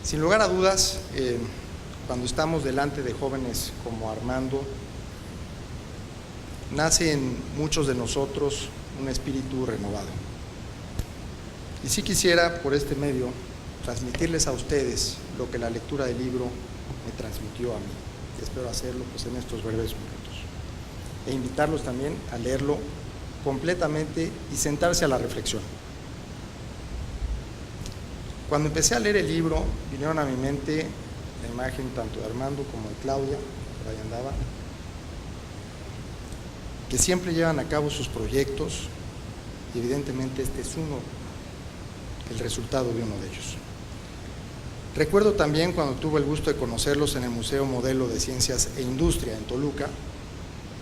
Sin lugar a dudas, cuando estamos delante de jóvenes como Armando, nace en muchos de nosotros un espíritu renovado. Y sí quisiera, por este medio, transmitirles a ustedes lo que la lectura del libro me transmitió a mí. Y espero hacerlo pues, en estos breves minutos. E invitarlos también a leerlo completamente y sentarse a la reflexión. Cuando empecé a leer el libro, vinieron a mi mente la imagen tanto de Armando como de Claudia, por ahí andaba, que siempre llevan a cabo sus proyectos y evidentemente este es el resultado de uno de ellos. Recuerdo también cuando tuve el gusto de conocerlos en el Museo Modelo de Ciencias e Industria en Toluca,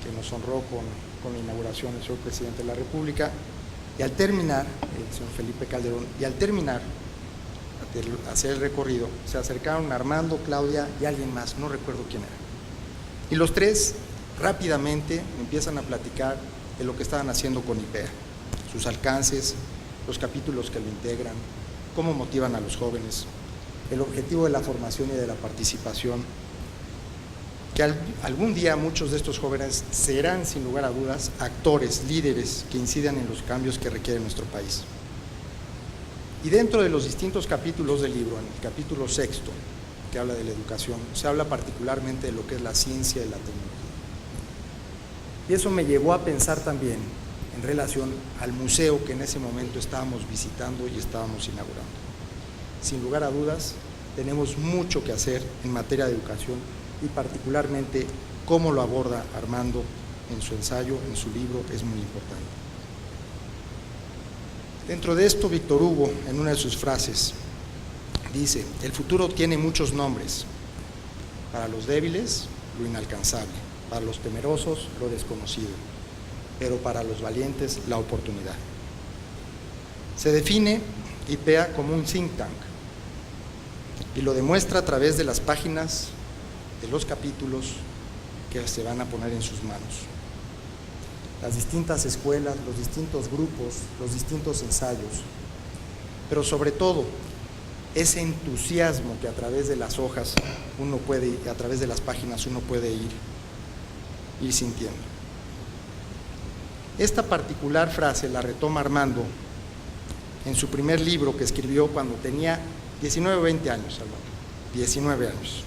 que nos honró con la inauguración del señor Presidente de la República, y al terminar, el señor Felipe Calderón, y al terminar de hacer el recorrido, se acercaron Armando, Claudia y alguien más, no recuerdo quién era. Y los tres rápidamente empiezan a platicar de lo que estaban haciendo con IPEA, sus alcances, los capítulos que lo integran, cómo motivan a los jóvenes, el objetivo de la formación y de la participación, que algún día muchos de estos jóvenes serán, sin lugar a dudas, actores, líderes que incidan en los cambios que requiere nuestro país. Y dentro de los distintos capítulos del libro, en el capítulo 6, que habla de la educación, se habla particularmente de lo que es la ciencia y la tecnología. Y eso me llevó a pensar también en relación al museo que en ese momento estábamos visitando y estábamos inaugurando. Sin lugar a dudas, tenemos mucho que hacer en materia de educación y particularmente cómo lo aborda Armando en su ensayo, en su libro, es muy importante. Dentro de esto, Víctor Hugo, en una de sus frases, dice: el futuro tiene muchos nombres. Para los débiles, lo inalcanzable. Para los temerosos, lo desconocido. Pero para los valientes, la oportunidad. Se define IPEA como un think tank y lo demuestra a través de las páginas de los capítulos que se van a poner en sus manos. Las distintas escuelas, los distintos grupos, los distintos ensayos, pero sobre todo ese entusiasmo que a través de las hojas uno puede, a través de las páginas uno puede ir sintiendo. Esta particular frase la retoma Armando en su primer libro que escribió cuando tenía 19 o 20 años, 19 años,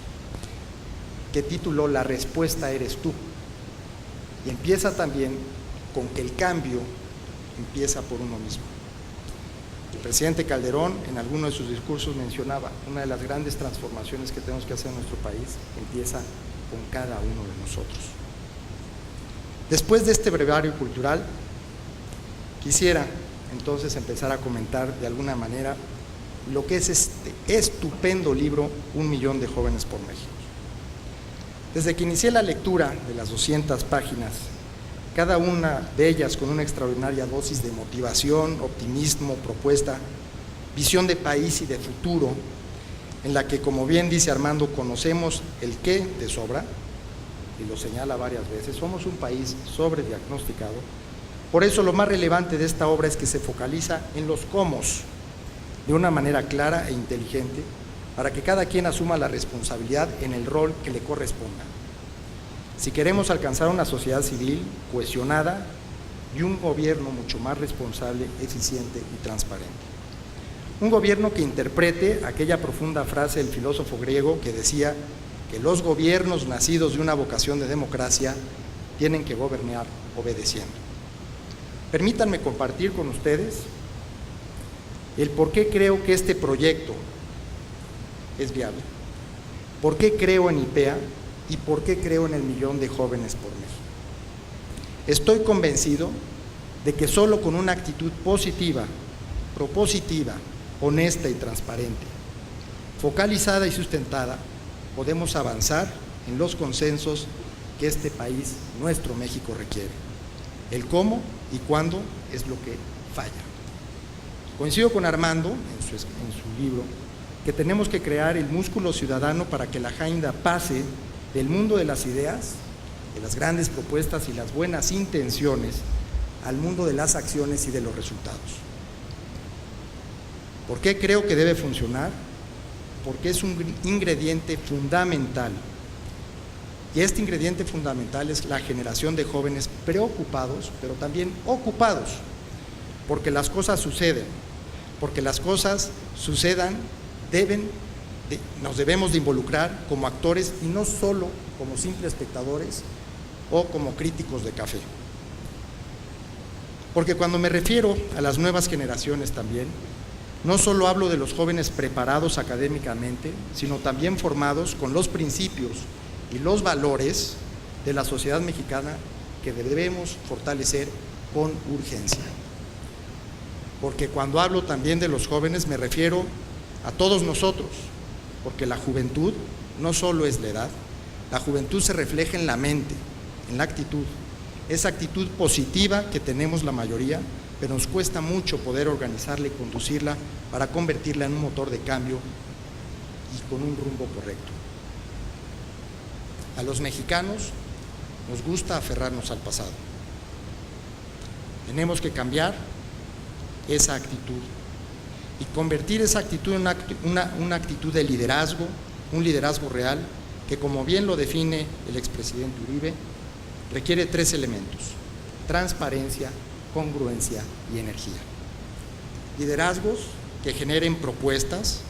que tituló La respuesta eres tú. Y empieza también con que el cambio empieza por uno mismo. El presidente Calderón en alguno de sus discursos mencionaba: una de las grandes transformaciones que tenemos que hacer en nuestro país empieza con cada uno de nosotros. Después de este breviario cultural, quisiera entonces empezar a comentar de alguna manera lo que es este estupendo libro, 1 millón de jóvenes por México. Desde que inicié la lectura de las 200 páginas, cada una de ellas con una extraordinaria dosis de motivación, optimismo, propuesta, visión de país y de futuro, en la que, como bien dice Armando, conocemos el qué de sobra, y lo señala varias veces, somos un país sobrediagnosticado. Por eso lo más relevante de esta obra es que se focaliza en los cómo, de una manera clara e inteligente, para que cada quien asuma la responsabilidad en el rol que le corresponda. Si queremos alcanzar una sociedad civil cohesionada y un gobierno mucho más responsable, eficiente y transparente. Un gobierno que interprete aquella profunda frase del filósofo griego que decía que los gobiernos nacidos de una vocación de democracia tienen que gobernar obedeciendo. Permítanme compartir con ustedes el por qué creo que este proyecto es viable, por qué creo en IPEA y por qué creo en el 1 millón de jóvenes por México. Estoy convencido de que solo con una actitud positiva, propositiva, honesta y transparente, focalizada y sustentada, podemos avanzar en los consensos que este país, nuestro México, requiere. El cómo y cuándo es lo que falla. Coincido con Armando en su libro que tenemos que crear el músculo ciudadano para que la agenda pase del mundo de las ideas, de las grandes propuestas y las buenas intenciones, al mundo de las acciones y de los resultados. ¿Por qué creo que debe funcionar? porque es un ingrediente fundamental. Y este ingrediente fundamental es la generación de jóvenes preocupados, pero también ocupados, porque las cosas suceden, porque las cosas sucedan, nos debemos de involucrar como actores y no solo como simples espectadores o como críticos de café. Porque cuando me refiero a las nuevas generaciones también, no solo hablo de los jóvenes preparados académicamente, sino también formados con los principios y los valores de la sociedad mexicana que debemos fortalecer con urgencia. Porque cuando hablo también de los jóvenes me refiero a todos nosotros, porque la juventud no solo es la edad, la juventud se refleja en la mente, en la actitud, esa actitud positiva que tenemos la mayoría, pero nos cuesta mucho poder organizarla y conducirla para convertirla en un motor de cambio y con un rumbo correcto. A los mexicanos nos gusta aferrarnos al pasado. Tenemos que cambiar esa actitud y convertir esa actitud en una actitud de liderazgo, un liderazgo real, que como bien lo define el expresidente Uribe, requiere 3 elementos: transparencia, congruencia y energía. Liderazgos que generen propuestas,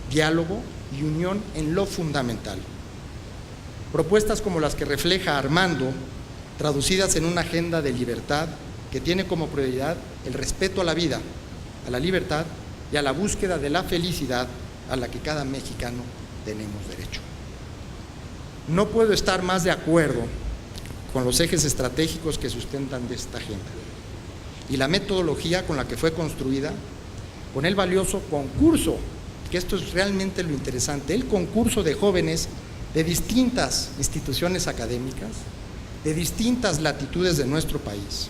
diálogo y unión en lo fundamental. Propuestas como las que refleja Armando, traducidas en una agenda de libertad que tiene como prioridad el respeto a la vida, a la libertad y a la búsqueda de la felicidad a la que cada mexicano tenemos derecho. No puedo estar más de acuerdo con los ejes estratégicos que sustentan de esta agenda y la metodología con la que fue construida, con el valioso concurso, que esto es realmente lo interesante, el concurso de jóvenes de distintas instituciones académicas, de distintas latitudes de nuestro país,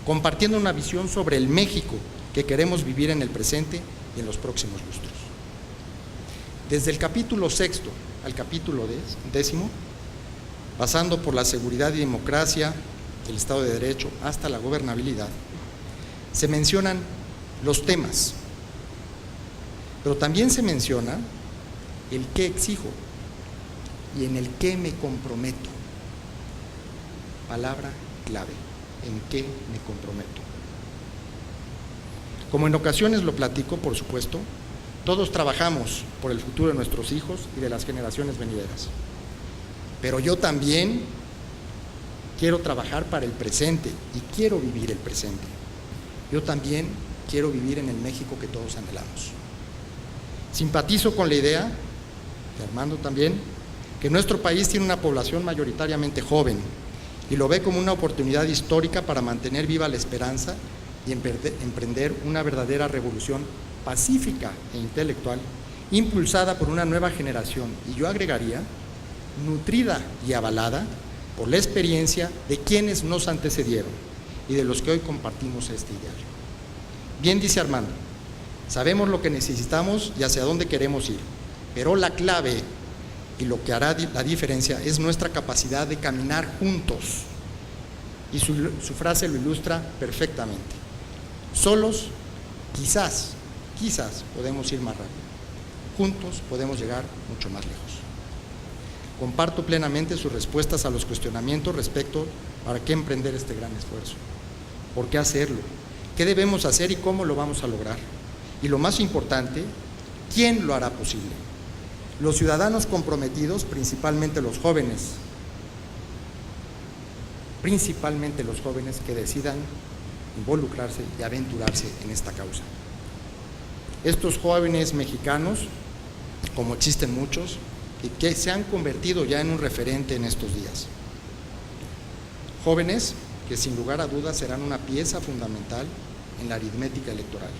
compartiendo una visión sobre el México que queremos vivir en el presente y en los próximos lustros. Desde el capítulo 6 al capítulo 10, pasando por la seguridad y democracia, el Estado de Derecho, hasta la gobernabilidad, se mencionan los temas, pero también se menciona el qué exijo y en el qué me comprometo. Palabra clave, en qué me comprometo. Como en ocasiones lo platico, por supuesto, todos trabajamos por el futuro de nuestros hijos y de las generaciones venideras. Pero yo también quiero trabajar para el presente y quiero vivir el presente. Yo también quiero vivir en el México que todos anhelamos. Simpatizo con la idea, de Armando también, que nuestro país tiene una población mayoritariamente joven y lo ve como una oportunidad histórica para mantener viva la esperanza y emprender una verdadera revolución pacífica e intelectual, impulsada por una nueva generación, y yo agregaría, nutrida y avalada por la experiencia de quienes nos antecedieron y de los que hoy compartimos este ideal. Bien dice Armando, sabemos lo que necesitamos y hacia dónde queremos ir, pero la clave y lo que hará la diferencia es nuestra capacidad de caminar juntos. Y su frase lo ilustra perfectamente. Solos, quizás podemos ir más rápido. Juntos podemos llegar mucho más lejos. Comparto plenamente sus respuestas a los cuestionamientos respecto a qué emprender este gran esfuerzo, por qué hacerlo, qué debemos hacer y cómo lo vamos a lograr. Y lo más importante, ¿quién lo hará posible? Los ciudadanos comprometidos, principalmente los jóvenes que decidan involucrarse y aventurarse en esta causa. Estos jóvenes mexicanos, como existen muchos, y que se han convertido ya en un referente en estos días. Jóvenes que sin lugar a dudas serán una pieza fundamental en la aritmética electoral.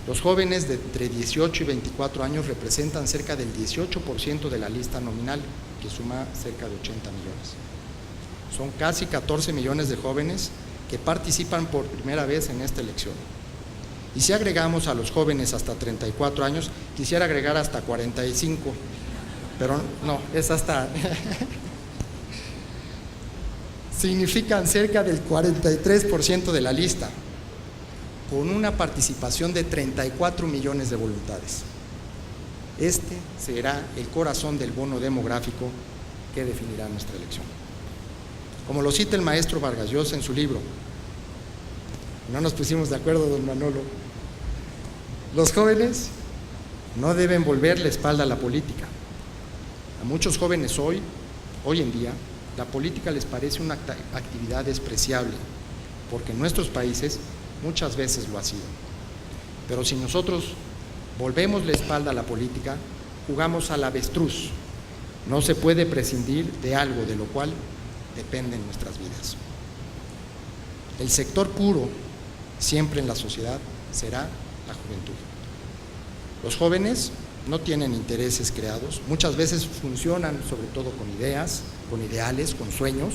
Los jóvenes de entre 18 y 24 años representan cerca del 18% de la lista nominal, que suma cerca de 80 millones. Son casi 14 millones de jóvenes que participan por primera vez en esta elección. Y si agregamos a los jóvenes hasta 34 años, quisiera agregar hasta 45, pero no, es hasta... significan cerca del 43% de la lista. con una participación de 34 millones de voluntades. Este será el corazón del bono demográfico que definirá nuestra elección. Como lo cita el maestro Vargas Llosa en su libro, no nos pusimos de acuerdo, don Manolo, los jóvenes no deben volver la espalda a la política. A muchos jóvenes hoy en día, la política les parece una actividad despreciable, porque en nuestros países muchas veces lo ha sido. Pero si nosotros volvemos la espalda a la política, jugamos al avestruz. No se puede prescindir de algo de lo cual dependen nuestras vidas. El sector puro, siempre en la sociedad, será la juventud. Los jóvenes no tienen intereses creados, muchas veces funcionan sobre todo con ideas, con ideales, con sueños.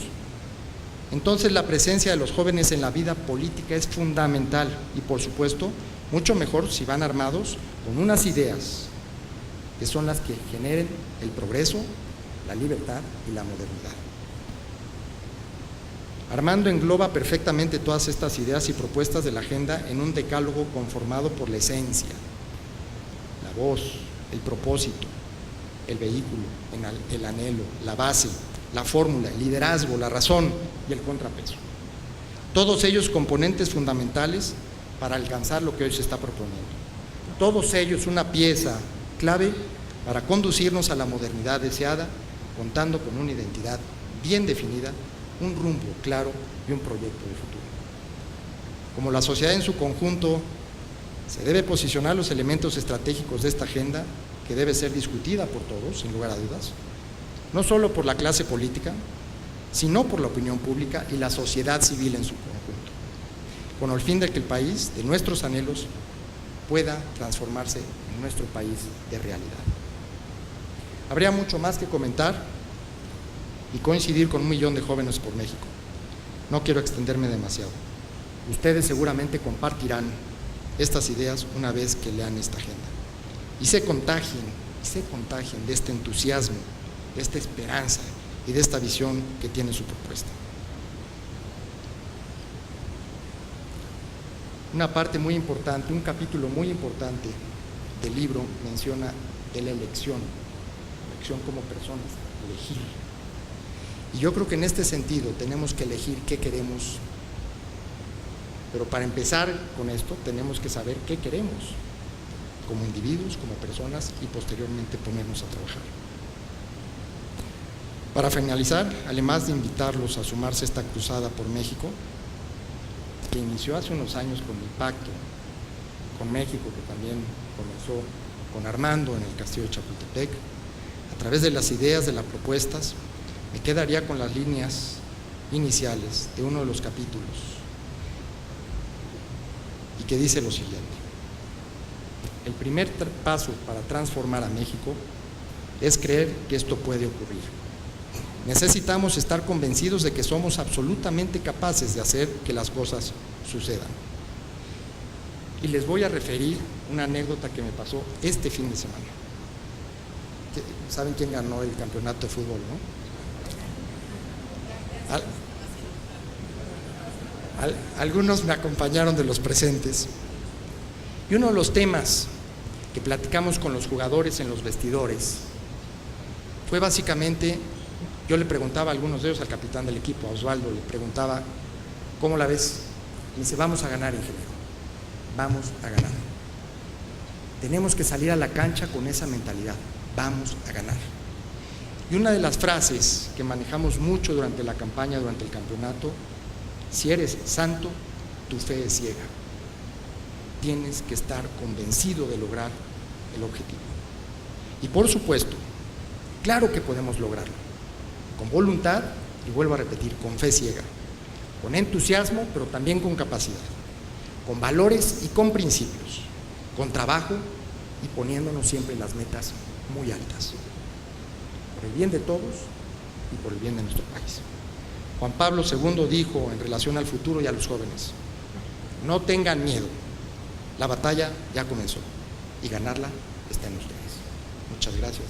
Entonces la presencia de los jóvenes en la vida política es fundamental y, por supuesto, mucho mejor si van armados con unas ideas que son las que generen el progreso, la libertad y la modernidad. Armando engloba perfectamente todas estas ideas y propuestas de la agenda en un decálogo conformado por la esencia, la voz, el propósito, el vehículo, el anhelo, la base, la fórmula, el liderazgo, la razón y el contrapeso. Todos ellos componentes fundamentales para alcanzar lo que hoy se está proponiendo. Todos ellos una pieza clave para conducirnos a la modernidad deseada, contando con una identidad bien definida, un rumbo claro y un proyecto de futuro. Como la sociedad en su conjunto, se debe posicionar los elementos estratégicos de esta agenda, que debe ser discutida por todos, sin lugar a dudas, no solo por la clase política, sino por la opinión pública y la sociedad civil en su conjunto, con el fin de que el país de nuestros anhelos pueda transformarse en nuestro país de realidad. Habría mucho más que comentar y coincidir con 1 millón de jóvenes por México. No quiero extenderme demasiado. Ustedes seguramente compartirán estas ideas una vez que lean esta agenda y se contagien de este entusiasmo, de esta esperanza y de esta visión que tiene su propuesta. Una parte muy importante, un capítulo muy importante del libro menciona de la elección como personas, elegir. Y yo creo que en este sentido tenemos que elegir qué queremos, pero para empezar con esto tenemos que saber qué queremos como individuos, como personas y posteriormente ponernos a trabajar. Para finalizar, además de invitarlos a sumarse a esta cruzada por México, que inició hace unos años con el pacto con México, que también comenzó con Armando en el Castillo de Chapultepec, a través de las ideas, de las propuestas, me quedaría con las líneas iniciales de uno de los capítulos y que dice lo siguiente: el primer paso para transformar a México es creer que esto puede ocurrir. Necesitamos estar convencidos de que somos absolutamente capaces de hacer que las cosas sucedan. Y les voy a referir una anécdota que me pasó este fin de semana. ¿Saben quién ganó el campeonato de fútbol, no? Algunos me acompañaron de los presentes. Y uno de los temas que platicamos con los jugadores en los vestidores fue básicamente, yo le preguntaba a algunos de ellos, al capitán del equipo, a Osvaldo, le preguntaba, ¿cómo la ves? Y me dice, vamos a ganar, ingeniero, vamos a ganar. Tenemos que salir a la cancha con esa mentalidad, vamos a ganar. Y una de las frases que manejamos mucho durante la campaña, durante el campeonato: si eres santo, tu fe es ciega. Tienes que estar convencido de lograr el objetivo. Y por supuesto, claro que podemos lograrlo, con voluntad y vuelvo a repetir, con fe ciega, con entusiasmo, pero también con capacidad, con valores y con principios, con trabajo y poniéndonos siempre las metas muy altas, por el bien de todos y por el bien de nuestro país. Juan Pablo II dijo en relación al futuro y a los jóvenes: no tengan miedo, la batalla ya comenzó y ganarla está en ustedes. Muchas gracias.